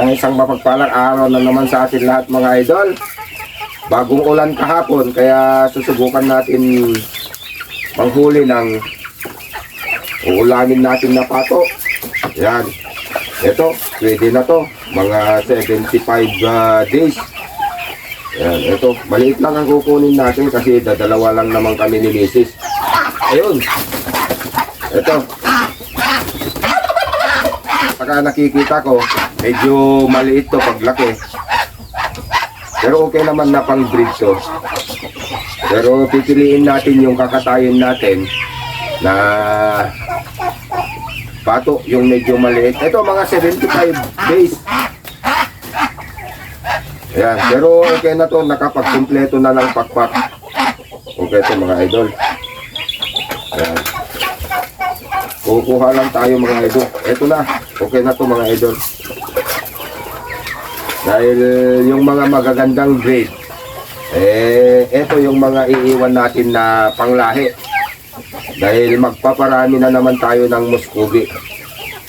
Isang mapagpalang araw na naman sa atin lahat mga idol. Bagong ulan kahapon kaya susubukan natin manghuli ng uulamin natin na pato. Yan. Ito, pwede na to. Mga 75 days. Yan, ito. Maliit lang ang kukunin natin kasi dadalawa lang naman kami ni Mrs. Ayun. Ito. Saka nakikita ko, medyo maliit to paglaki. Pero okay naman na pang breed to. Pero pipiliin natin yung kakatayin natin na pato, yung medyo maliit. Ito mga 75 days. Ayan, pero okay na to, nakapagkumpleto na ng pakpak. Okay to mga idol. Ayan. Kukuha lang tayo mga idol. Ito na, okay na to mga idol. Dahil yung mga magagandang breed, ito yung mga iiwan natin na panglahi. Dahil magpaparami na naman tayo ng Muscovy.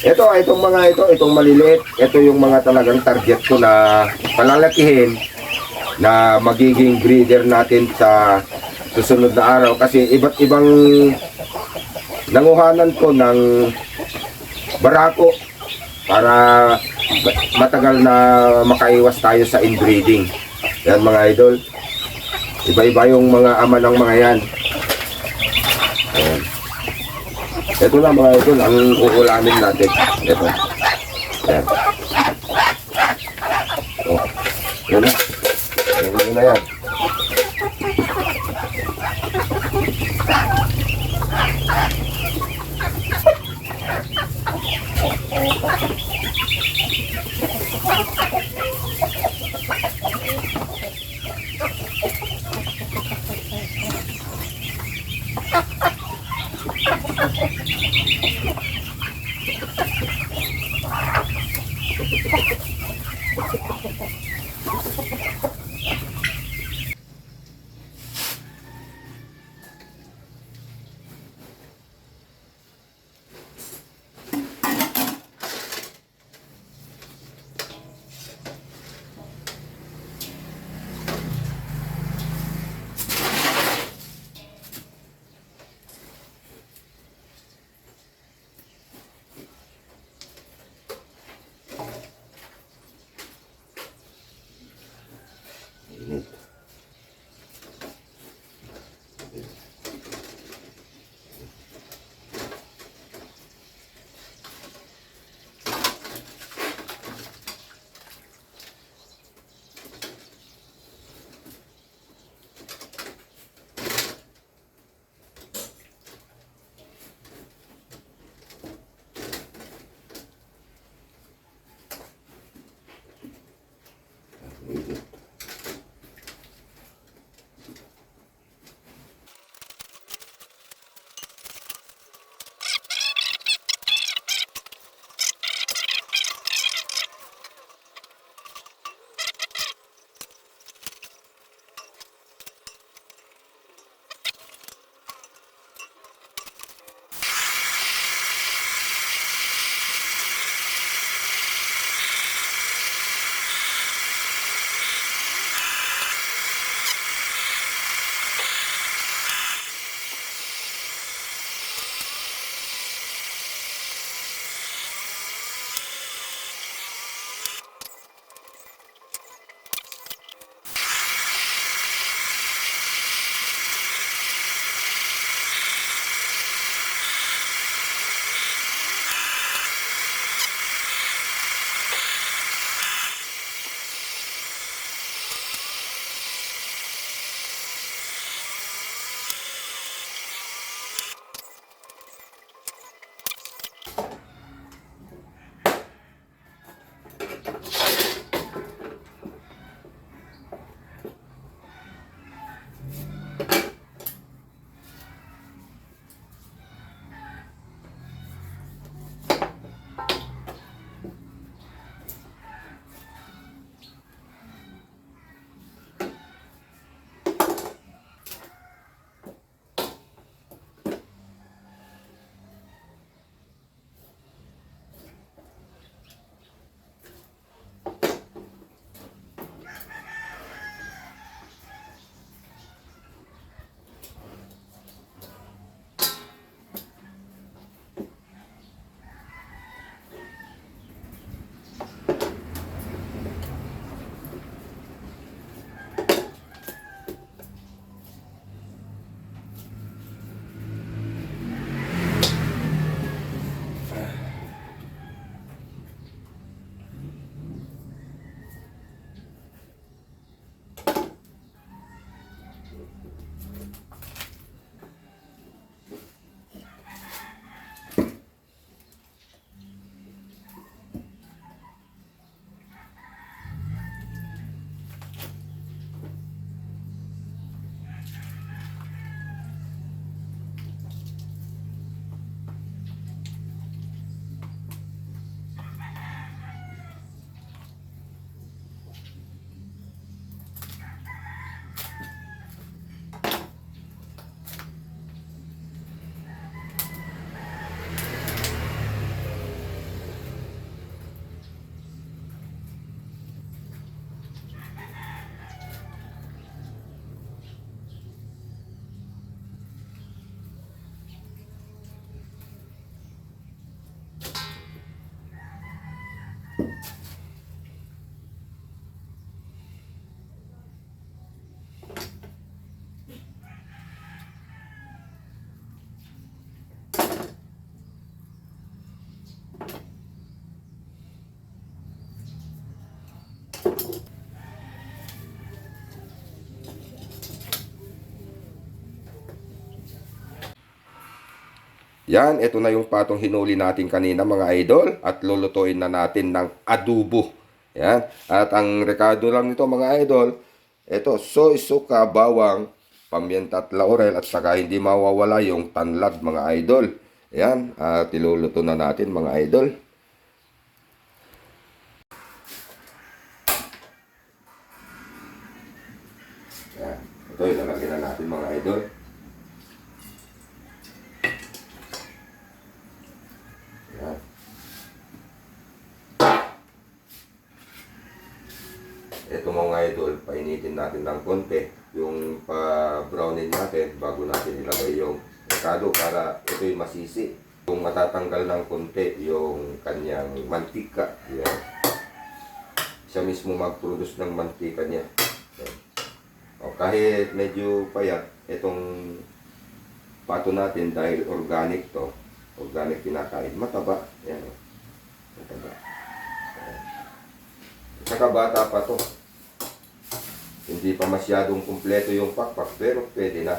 Itong mga itong maliliit, ito yung mga talagang target ko na palalakihin na magiging breeder natin sa susunod na araw. Kasi iba't ibang nanguhanan ko ng barako para matagal na makaiwas tayo sa inbreeding. Yan mga idol. Iba-iba yung mga ama ng mga yan. Ayan. Ito na mga idol, ang uulamin natin. Ito. Ayan. Oh. Yan na. Yan na yan. Yan, ito na yung patong hinuli natin kanina mga idol at lulutuin na natin ng adobo. Yan, at ang rekado lang nito mga idol, ito soy, suka, bawang, pamyenta at laurel at saka hindi mawawala yung tanlad mga idol. Yan, at iluluto na natin mga idol. Yan, ito ilalagay na natin mga idol. Yan. Ito mga idol, painitin natin ng konti yung pa-brownin natin bago natin ilagay yung rekado para ito yung masisi. Yung matatanggal ng konti yung kanyang mantika. Yan. Siya mismo mag-produce ng mantika niya. Yan. O, kahit medyo payat, itong pato natin dahil organic to, organic kinakain, mataba. Yan. Mataba. Yan. Saka bata pa to. Hindi pa masyadong kumpleto yung pakpak, pero pwede na.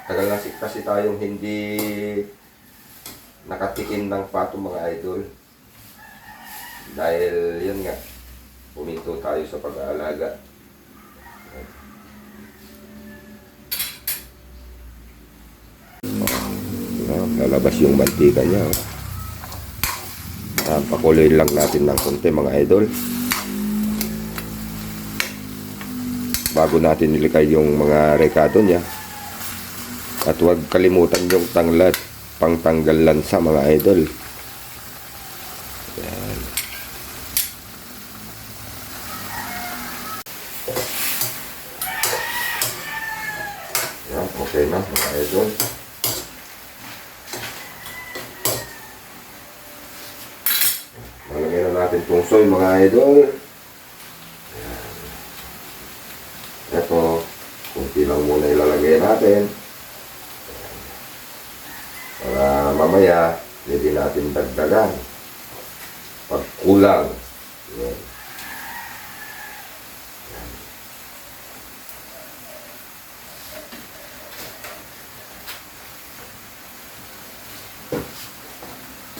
Tagal na kasi tayong hindi nakatikim ng pato mga idol. Dahil yun nga, puminto tayo sa pag-aalaga. Lalabas yung mantika niya. Pakuloy lang natin ng konti mga idol. Bago natin nilikay yung mga rekado niya. At huwag kalimutan yung tanglad, pangtanggal lansa mga idol. Yan. Yan, okay na mga idol. Malagay na natin itong soy mga idol. Ito, kunti lang muna ilalagay natin. Para mamaya, pwede natin dagdagan. Pag kulang. Yan.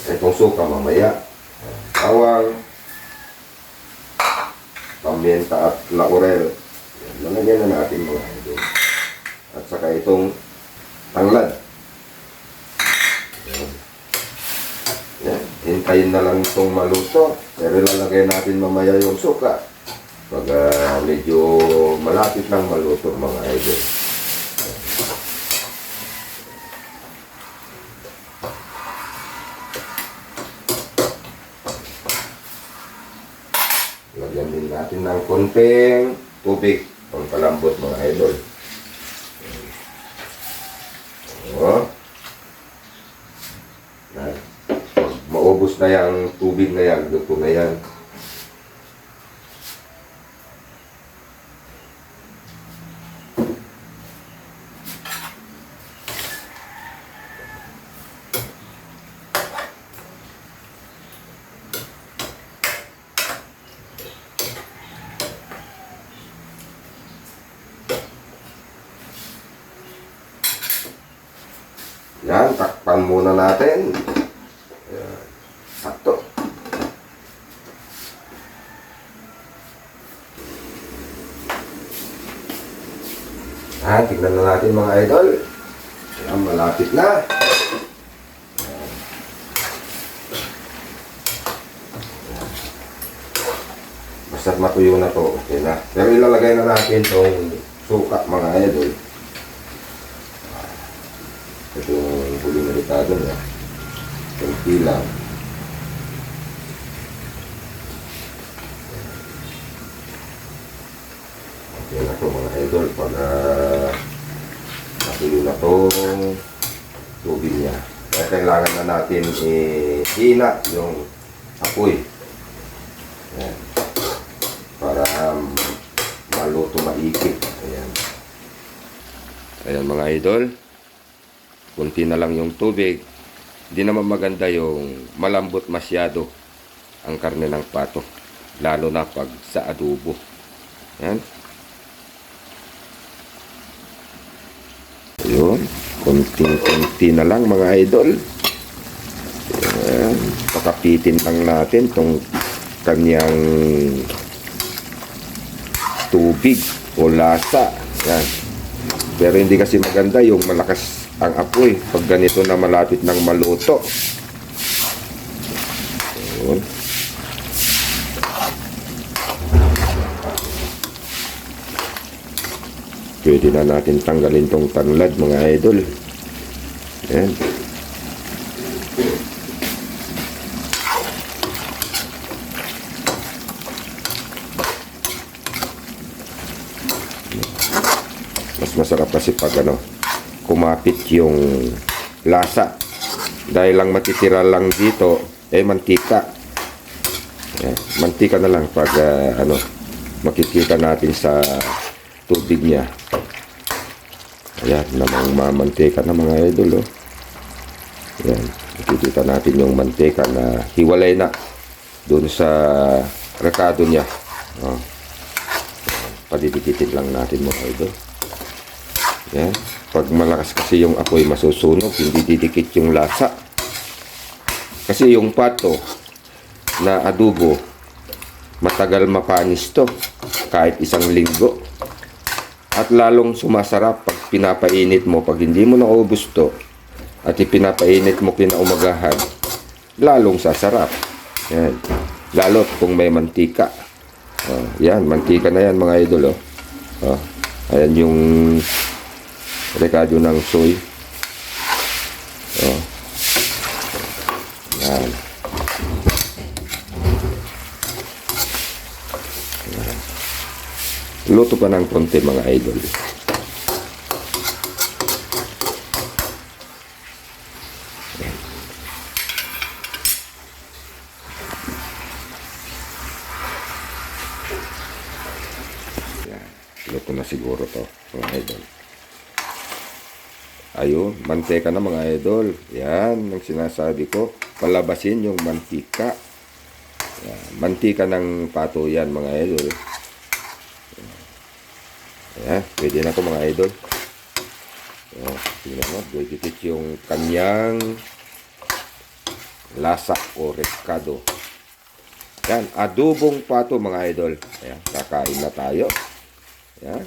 Itong suka mamaya. Bawang, pamyenta at laurel. Lalagyan na natin mga idol. At saka itong tanglad. Yan. Yan. Hintayin na lang itong maluto. Pero lalagyan natin mamaya yung suka. Pag medyo malapit lang maluto mga idol. Lagyan din natin ng konting tubig. Pangpalambot mga idol. O. Maubos na yung tubig na yan. Luto na yan. Yan, takpan muna natin. Yan. Sakto. Yan, tignan na natin mga idol. Yan, malapit na. Yan. Yan. Basta't matuyo na to, okay na. Pero ilalagay na natin itong suka mga idol. Ito yung huling rekado niya. Kunti lang. Okay na ito mga idol. Pag natuloy na itong tubig niya. Kaya kailangan na natin ihina yung apoy. Ayan. Para maluto maikit. Ayan. Ayan mga idol. Kunti na lang yung tubig. Hindi naman maganda yung malambot masyado ang karne ng pato. lalo na pag sa adobo. Yan. Ayun, konting-konti na lang mga idol. Yan. Pakapitin lang natin tong kanyang tubig o lasa. Yan. Pero hindi kasi maganda yung malakas ang apoy pag ganito na malapit ng maluto. Ayun. Pwede na natin tanggalin tong tanlad mga idol. Yan. Mas masarap kasi pag kumapit yung lasa. Dahil lang matitira lang dito mantika. Yan. Mantika na lang pag makikita natin sa tubig niya. Ayan, namang mamantika na mga idol, oh. Ayan, makikita natin yung mantika na hiwalay na doon sa rekado niya. Oh. Padidikitin lang natin mga idol. Ayan, pag malakas kasi yung apoy masusunog, hindi didikit yung lasa. Kasi yung pato na adobo, matagal mapanis to, kahit isang linggo. At lalong sumasarap pag pinapainit mo. Pag hindi mo naubos to at ipinapainit mo kinaumagahan, lalong sasarap. Yan. Lalo kung may mantika. Yan, mantika na yan mga idol. Ayan yung rekado ng soy. Yan. Luto pa ng konti mga idol. Yan. Luto na siguro to mga idol. Ayun, mantika na mga idol. Yan ang sinasabi ko. Palabasin yung mantika. Yan. Mantika ng pato yan mga idol. Ayan, pwede na ito mga idol. Ayan, tingnan mo, dikit yung kanyang lasa o rekado. Ayan, adobong pato mga idol. Ayan, kakain na tayo. Ayan.